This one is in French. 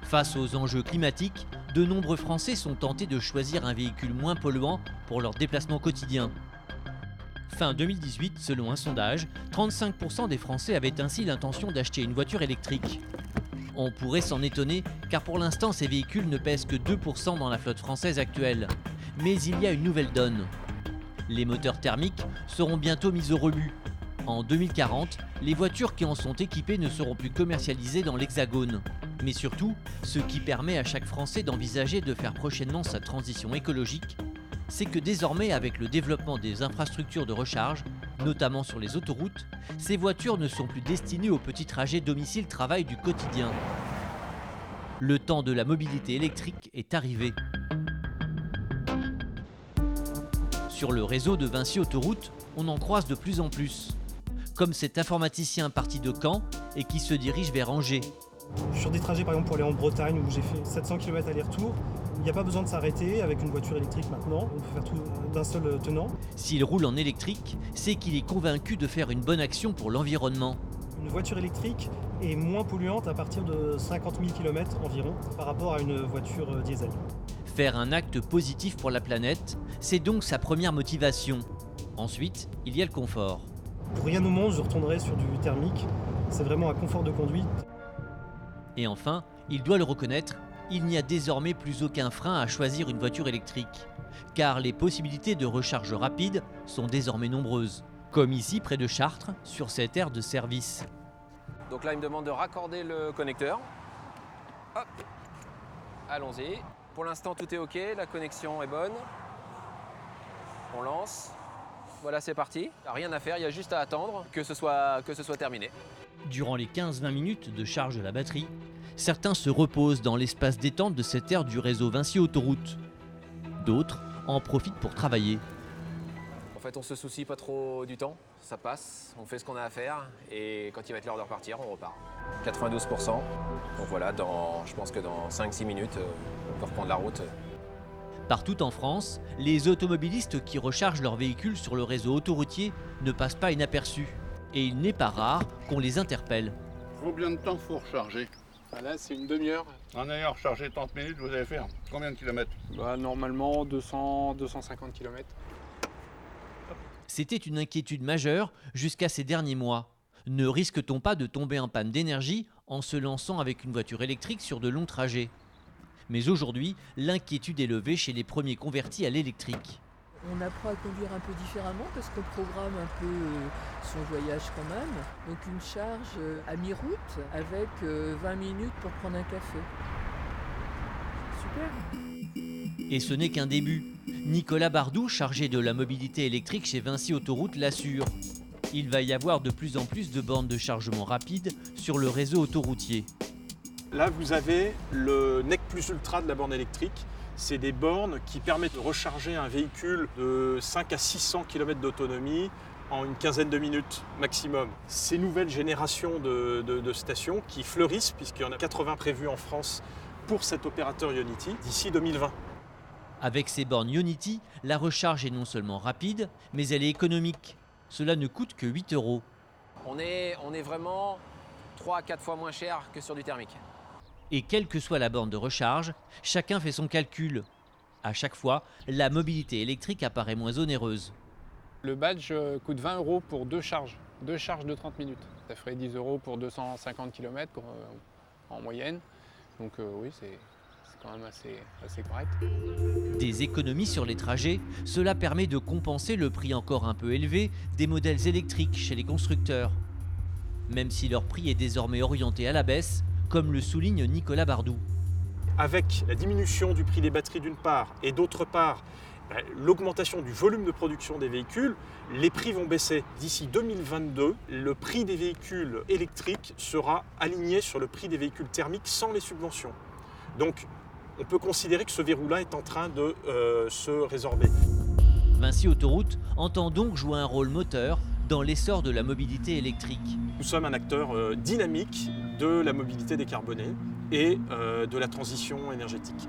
Face aux enjeux climatiques, de nombreux Français sont tentés de choisir un véhicule moins polluant pour leur déplacement quotidien. Fin 2018, selon un sondage, 35% des Français avaient ainsi l'intention d'acheter une voiture électrique. On pourrait s'en étonner, car pour l'instant ces véhicules ne pèsent que 2% dans la flotte française actuelle. Mais il y a une nouvelle donne. Les moteurs thermiques seront bientôt mis au rebut. En 2040, les voitures qui en sont équipées ne seront plus commercialisées dans l'Hexagone. Mais surtout, ce qui permet à chaque Français d'envisager de faire prochainement sa transition écologique, c'est que désormais, avec le développement des infrastructures de recharge, notamment sur les autoroutes, ces voitures ne sont plus destinées aux petits trajets domicile-travail du quotidien. Le temps de la mobilité électrique est arrivé. Sur le réseau de Vinci Autoroute, on en croise de plus en plus. Comme cet informaticien parti de Caen et qui se dirige vers Angers. Sur des trajets par exemple pour aller en Bretagne où j'ai fait 700 km aller-retour, il n'y a pas besoin de s'arrêter avec une voiture électrique maintenant, on peut faire tout d'un seul tenant. S'il roule en électrique, c'est qu'il est convaincu de faire une bonne action pour l'environnement. Une voiture électrique est moins polluante à partir de 50 000 km environ par rapport à une voiture diesel. Faire un acte positif pour la planète, c'est donc sa première motivation. Ensuite, il y a le confort. Pour rien au monde, je retournerai sur du thermique, c'est vraiment un confort de conduite. Et enfin, il doit le reconnaître, il n'y a désormais plus aucun frein à choisir une voiture électrique. Car les possibilités de recharge rapide sont désormais nombreuses. Comme ici près de Chartres, sur cette aire de service. Donc là, il me demande de raccorder le connecteur. Hop, allons-y. Pour l'instant, tout est OK, la connexion est bonne. On lance. Voilà, c'est parti. Rien à faire, il y a juste à attendre que ce soit terminé. Durant les 15-20 minutes de charge de la batterie, certains se reposent dans l'espace détente de cette aire du réseau Vinci Autoroute. D'autres en profitent pour travailler. En fait, on se soucie pas trop du temps, ça passe, on fait ce qu'on a à faire et quand il va être l'heure de repartir, on repart. 92%. Donc voilà, je pense que dans 5-6 minutes, on peut reprendre la route. Partout en France, les automobilistes qui rechargent leurs véhicules sur le réseau autoroutier ne passent pas inaperçus. Et il n'est pas rare qu'on les interpelle. Combien de temps faut recharger? Là, c'est une demi-heure. En ayant rechargé 30 minutes, vous allez faire combien de kilomètres? Normalement, 200-250 km. C'était une inquiétude majeure jusqu'à ces derniers mois. Ne risque-t-on pas de tomber en panne d'énergie en se lançant avec une voiture électrique sur de longs trajets? Mais aujourd'hui, l'inquiétude est levée chez les premiers convertis à l'électrique. On apprend à conduire un peu différemment parce qu'on programme un peu son voyage quand même. Donc une charge à mi-route avec 20 minutes pour prendre un café. Super. Et ce n'est qu'un début. Nicolas Bardou, chargé de la mobilité électrique chez Vinci Autoroute, l'assure. Il va y avoir de plus en plus de bornes de chargement rapide sur le réseau autoroutier. Là, vous avez le NEC Plus Ultra de la borne électrique. C'est des bornes qui permettent de recharger un véhicule de 5 à 600 km d'autonomie en une quinzaine de minutes maximum. Ces nouvelles générations de stations qui fleurissent, puisqu'il y en a 80 prévues en France pour cet opérateur Ionity d'ici 2020. Avec ces bornes Ionity, la recharge est non seulement rapide, mais elle est économique. Cela ne coûte que 8 €. On est vraiment 3 à 4 fois moins cher que sur du thermique. Et quelle que soit la borne de recharge, chacun fait son calcul. À chaque fois, la mobilité électrique apparaît moins onéreuse. Le badge coûte 20 € pour deux charges de 30 minutes. Ça ferait 10 € pour 250 km en moyenne. Donc oui, c'est quand même assez correct. Des économies sur les trajets, cela permet de compenser le prix encore un peu élevé des modèles électriques chez les constructeurs. Même si leur prix est désormais orienté à la baisse, comme le souligne Nicolas Bardou. Avec la diminution du prix des batteries d'une part et d'autre part l'augmentation du volume de production des véhicules, les prix vont baisser. D'ici 2022, le prix des véhicules électriques sera aligné sur le prix des véhicules thermiques sans les subventions. Donc on peut considérer que ce verrou-là est en train de se résorber. Vinci Autoroute entend donc jouer un rôle moteur dans l'essor de la mobilité électrique. Nous sommes un acteur dynamique de la mobilité décarbonée et de la transition énergétique.